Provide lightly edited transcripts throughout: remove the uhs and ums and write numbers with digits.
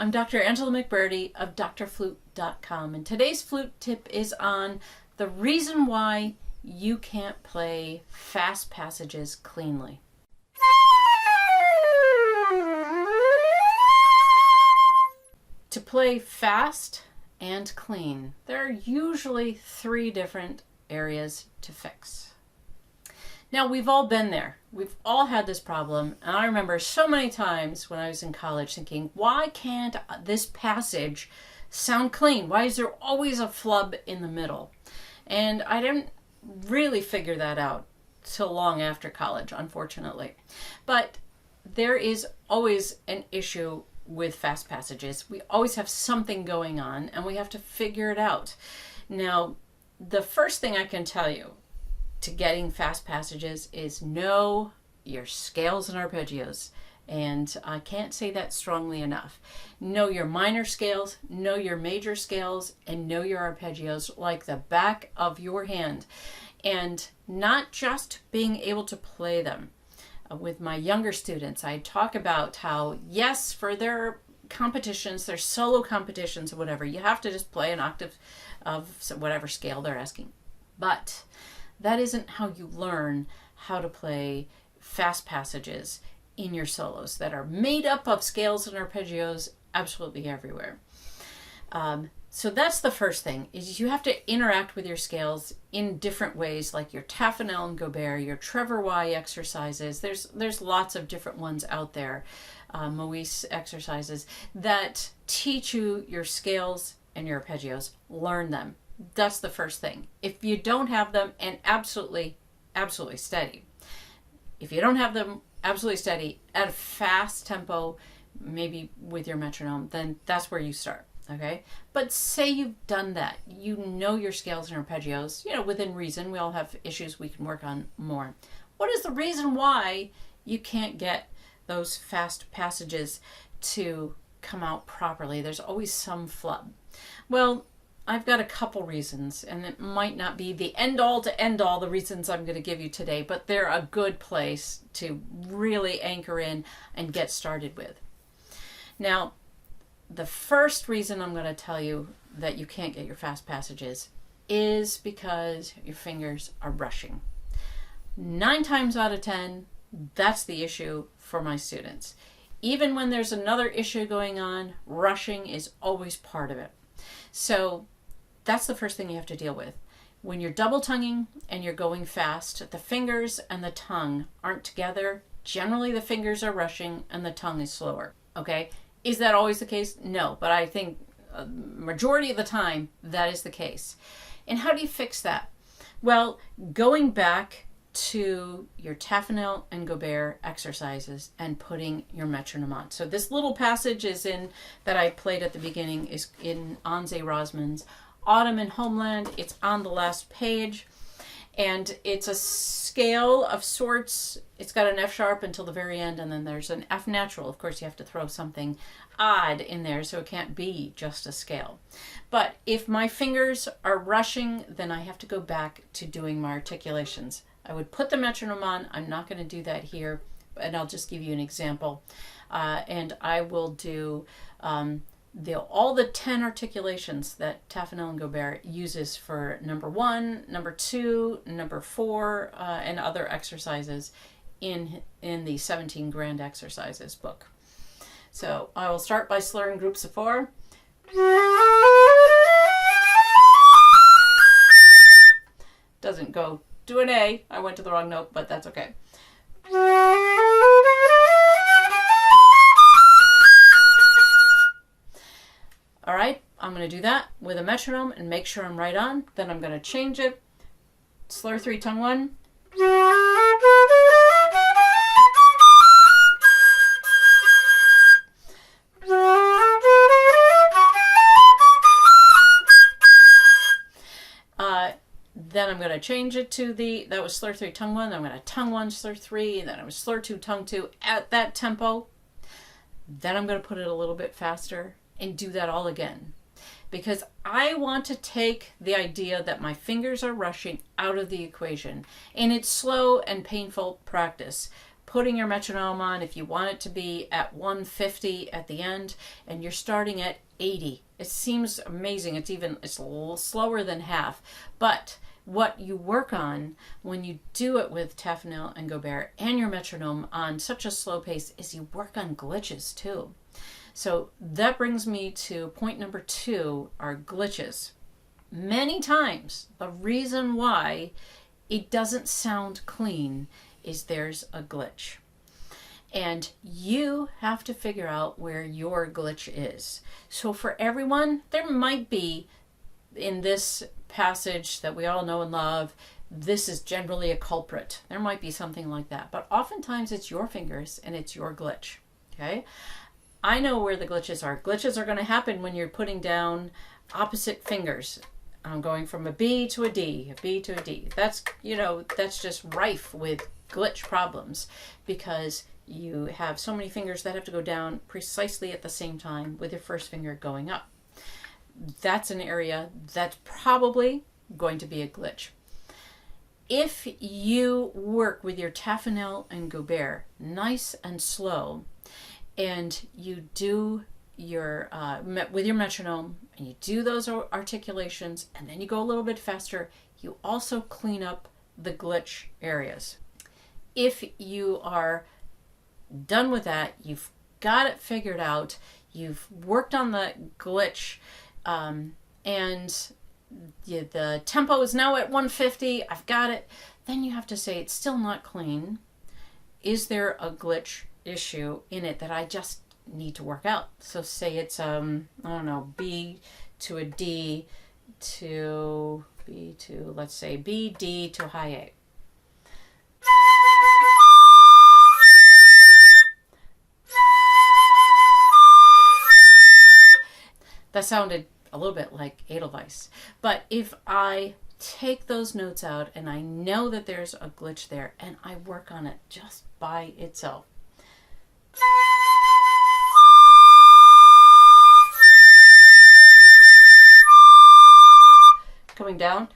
I'm Dr. Angela McBurdy of DoctorFlute.com, and today's flute tip is on the reason why you can't play fast passages cleanly. To play fast and clean, there are usually three different areas to fix. Now, we've all been there. We've all had this problem. And I remember so many times when I was in college thinking, why can't this passage sound clean? Why is there always a flub in the middle? And I didn't really figure that out till long after college, unfortunately. But there is always an issue with fast passages. We always have something going on and we have to figure it out. Now, the first thing I can tell you to getting fast passages is know your scales and arpeggios. And I can't say that strongly enough. Know your minor scales, know your major scales, and know your arpeggios like the back of your hand. And not just being able to play them. With my younger students, I talk about how, yes, for their competitions, their solo competitions or whatever, you have to just play an octave of whatever scale they're asking. But that isn't how you learn how to play fast passages in your solos that are made up of scales and arpeggios absolutely everywhere. So that's the first thing, is you have to interact with your scales in different ways, like your Taffanel and Gobert, your Trevor Y exercises. There's lots of different ones out there, Moise exercises, that teach you your scales and your arpeggios. Learn them. That's the first thing. If you don't have them, and absolutely steady. If you don't have them absolutely steady at a fast tempo, maybe with your metronome, then that's where you start, okay? But say you've done that. You know your scales and arpeggios, within reason. We all have issues we can work on more. What is the reason why you can't get those fast passages to come out properly? There's always some flub. Well, I've got a couple reasons, and it might not be the end-all to end-all the reasons I'm going to give you today, but they're a good place to really anchor in and get started with. Now, the first reason I'm going to tell you that you can't get your fast passages is because your fingers are rushing. 9 times out of 10, that's the issue for my students. Even when there's another issue going on, rushing is always part of it. So that's the first thing you have to deal with. When you're double tonguing and you're going fast, the fingers and the tongue aren't together. Generally, the fingers are rushing and the tongue is slower. Okay? Is that always the case? No, but I think majority of the time that is the case. And how do you fix that? Well, going back to your Taffanel and Gobert exercises and putting your metronome on. So this little passage that I played at the beginning is in Anze Rosman's Autumn in Homeland. It's on the last page, and it's a scale of sorts. It's got an F sharp until the very end, and then there's an F natural. Of course, you have to throw something odd in there, so it can't be just a scale. But if my fingers are rushing, then I have to go back to doing my articulations. I would put the metronome on. I'm not going to do that here, and I'll just give you an example. And I will do all the 10 articulations that Taffanel and Gobert uses for number 1, number 2, number 4, and other exercises in the 17 Grand Exercises book. So I will start by slurring groups of 4. Doesn't go to an A. I went to the wrong note, but that's okay. All right, I'm going to do that with a metronome and make sure I'm right on. Then I'm going to change it. Slur 3, tongue 1. Then I'm going to change it to that was slur 3, tongue 1. Then I'm going to tongue 1, slur 3. Then I was slur 2, tongue 2 at that tempo. Then I'm going to put it a little bit faster and do that all again. Because I want to take the idea that my fingers are rushing out of the equation. And it's slow and painful practice. putting your metronome on, if you want it to be at 150 at the end and you're starting at 80, it seems amazing. It's a little slower than half. But what you work on when you do it with Taffenel and Gobert and your metronome on such a slow pace is you work on glitches too. So that brings me to point number 2, are glitches. Many times the reason why it doesn't sound clean is there's a glitch. And you have to figure out where your glitch is. So for everyone, there might be, in this passage that we all know and love, this is generally a culprit. There might be something like that. But oftentimes it's your fingers and it's your glitch. Okay? I know where the glitches are. Glitches are going to happen when you're putting down opposite fingers. I'm going from a B to a D, a B to a D. That's just rife with glitch problems because you have so many fingers that have to go down precisely at the same time with your first finger going up. That's an area that's probably going to be a glitch. If you work with your Taffenel and Gobert nice and slow, and you do your with your metronome, and you do those articulations, and then you go a little bit faster, you also clean up the glitch areas. If you are done with that, you've got it figured out, you've worked on the glitch, and the tempo is now at 150, I've got it, then you have to say it's still not clean. Is there a glitch issue in it that I just need to work out? So say it's I don't know, B to a D to B to, let's say B, D to high A. That sounded a little bit like Edelweiss. But if I take those notes out and I know that there's a glitch there and I work on it just by itself. Coming down.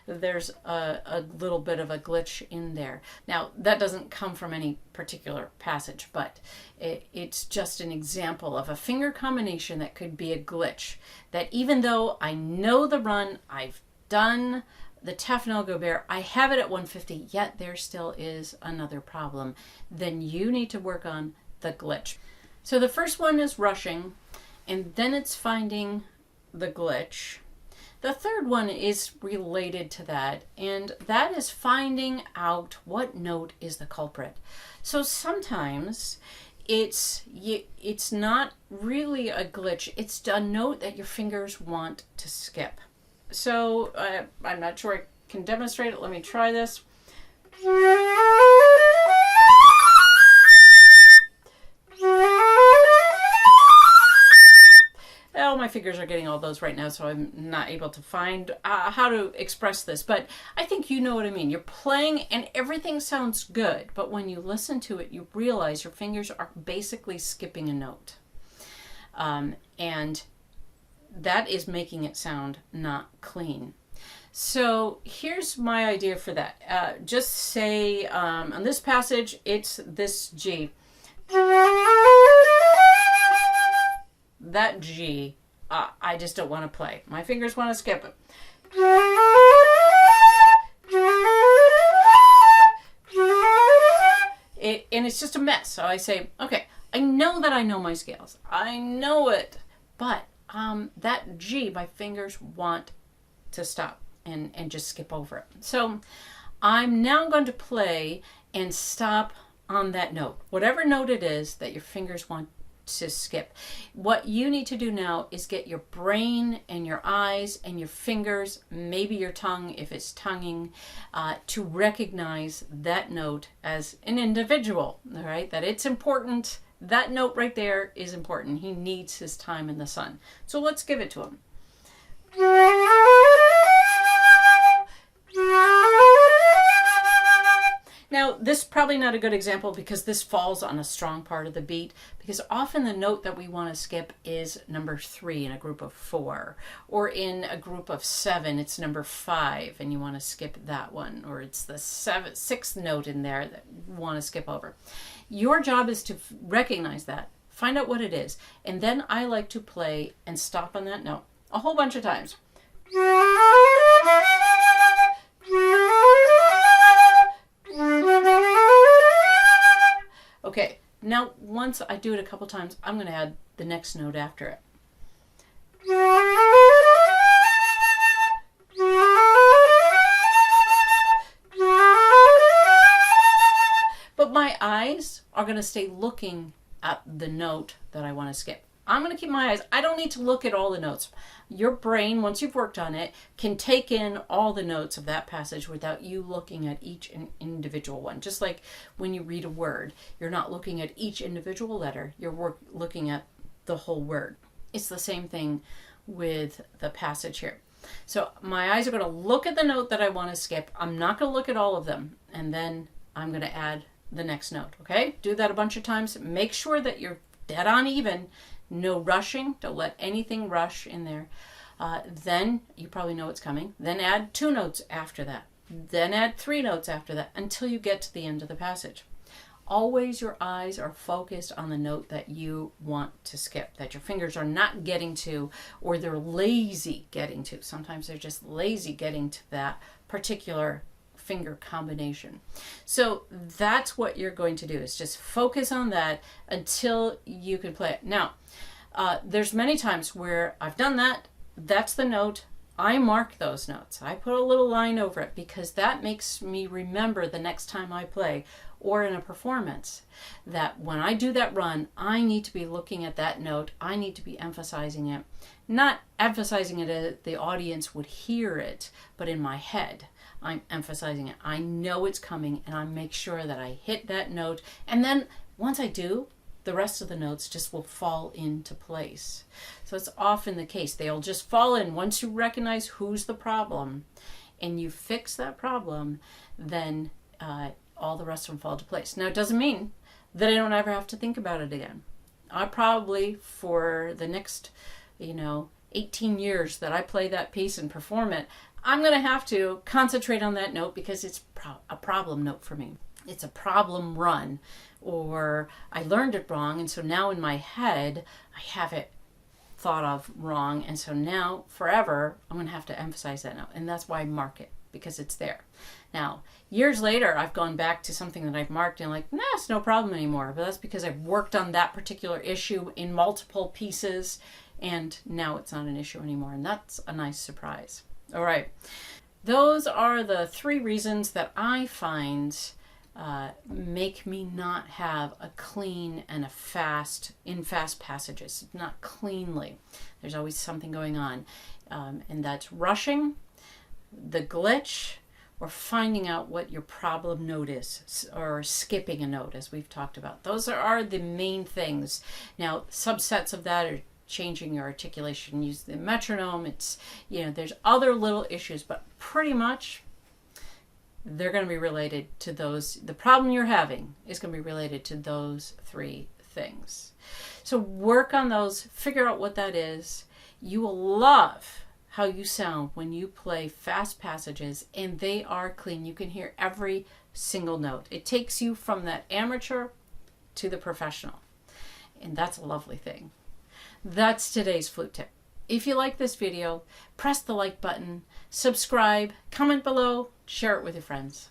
There's a little bit of a glitch in there. Now, that doesn't come from any particular passage, but it's just an example of a finger combination that could be a glitch. That even though I know the run, I've done the Taffenel Gobert, I have it at 150, yet there still is another problem. Then you need to work on the glitch. So the first one is rushing, and then it's finding the glitch. The third one is related to that, and that is finding out what note is the culprit. So sometimes it's not really a glitch, it's a note that your fingers want to skip. So I'm not sure I can demonstrate it. Let me try this. Oh, my fingers are getting all those right now, so I'm not able to find how to express this. But I think you know what I mean. You're playing and everything sounds good, but when you listen to it, you realize your fingers are basically skipping a note. And that is making it sound not clean. So here's my idea for that. Just say on this passage, it's this G. That G, I just don't want to play. My fingers want to skip it. And it's just a mess. So I say, okay, I know that I know my scales. I know it. But that G, my fingers want to stop and just skip over it. So I'm now going to play and stop on that note. Whatever note it is that your fingers want to skip. What you need to do now is get your brain and your eyes and your fingers, maybe your tongue if it's tonguing, to recognize that note as an individual, all right? That it's important. That note right there is important. He needs his time in the sun. So let's give it to him. Now, this is probably not a good example because this falls on a strong part of the beat, because often the note that we want to skip is number 3 in a group of 4, or in a group of 7, it's number 5 and you want to skip that one, or it's the 6th note in there that you want to skip over. Your job is to recognize that, find out what it is, and then I like to play and stop on that note a whole bunch of times. Okay, now once I do it a couple times, I'm going to add the next note after it. But my eyes are going to stay looking at the note that I want to skip. I'm going to keep my eyes. I don't need to look at all the notes. Your brain, once you've worked on it, can take in all the notes of that passage without you looking at each individual one. Just like when you read a word, you're not looking at each individual letter, you're looking at the whole word. It's the same thing with the passage here. So my eyes are going to look at the note that I want to skip. I'm not going to look at all of them. And then I'm going to add the next note. Okay? Do that a bunch of times. Make sure that you're dead on even. No rushing. Don't let anything rush in there. Then you probably know what's coming. Then add 2 notes after that. Then add 3 notes after that until you get to the end of the passage. Always your eyes are focused on the note that you want to skip, that your fingers are not getting to, or they're lazy getting to. Sometimes they're just lazy getting to that particular finger combination. So that's what you're going to do, is just focus on that until you can play it. Now, there's many times where I've done that. That's the note. I mark those notes. I put a little line over it because that makes me remember the next time I play or in a performance that when I do that run, I need to be looking at that note. I need to be emphasizing it. Not emphasizing it as the audience would hear it, but in my head, I'm emphasizing it. I know it's coming and I make sure that I hit that note. And then once I do, the rest of the notes just will fall into place. So it's often the case. They'll just fall in. Once you recognize who's the problem and you fix that problem, then all the rest of them fall into place. Now, it doesn't mean that I don't ever have to think about it again. I probably, for the next, 18 years that I play that piece and perform it, I'm going to have to concentrate on that note because it's a problem note for me. It's a problem run, or I learned it wrong, and so now in my head I have it thought of wrong, and so now forever I'm going to have to emphasize that note, and that's why I mark it, because it's there. Now, years later, I've gone back to something that I've marked and like, nah, it's no problem anymore, but that's because I've worked on that particular issue in multiple pieces, and now it's not an issue anymore, and that's a nice surprise. All right, those are the 3 reasons that I find make me not have a clean and a fast passages, not cleanly. There's always something going on, and that's rushing, the glitch, or finding out what your problem note is, or skipping a note, as we've talked about. Those are the main things. Now, subsets of that are changing your articulation, use the metronome. It's, there's other little issues, but pretty much they're going to be related to those. The problem you're having is going to be related to those 3 things. So work on those, figure out what that is. You will love how you sound when you play fast passages and they are clean. You can hear every single note. It takes you from that amateur to the professional, and that's a lovely thing. That's today's flute tip. If you like this video, press the like button, subscribe, comment below, share it with your friends.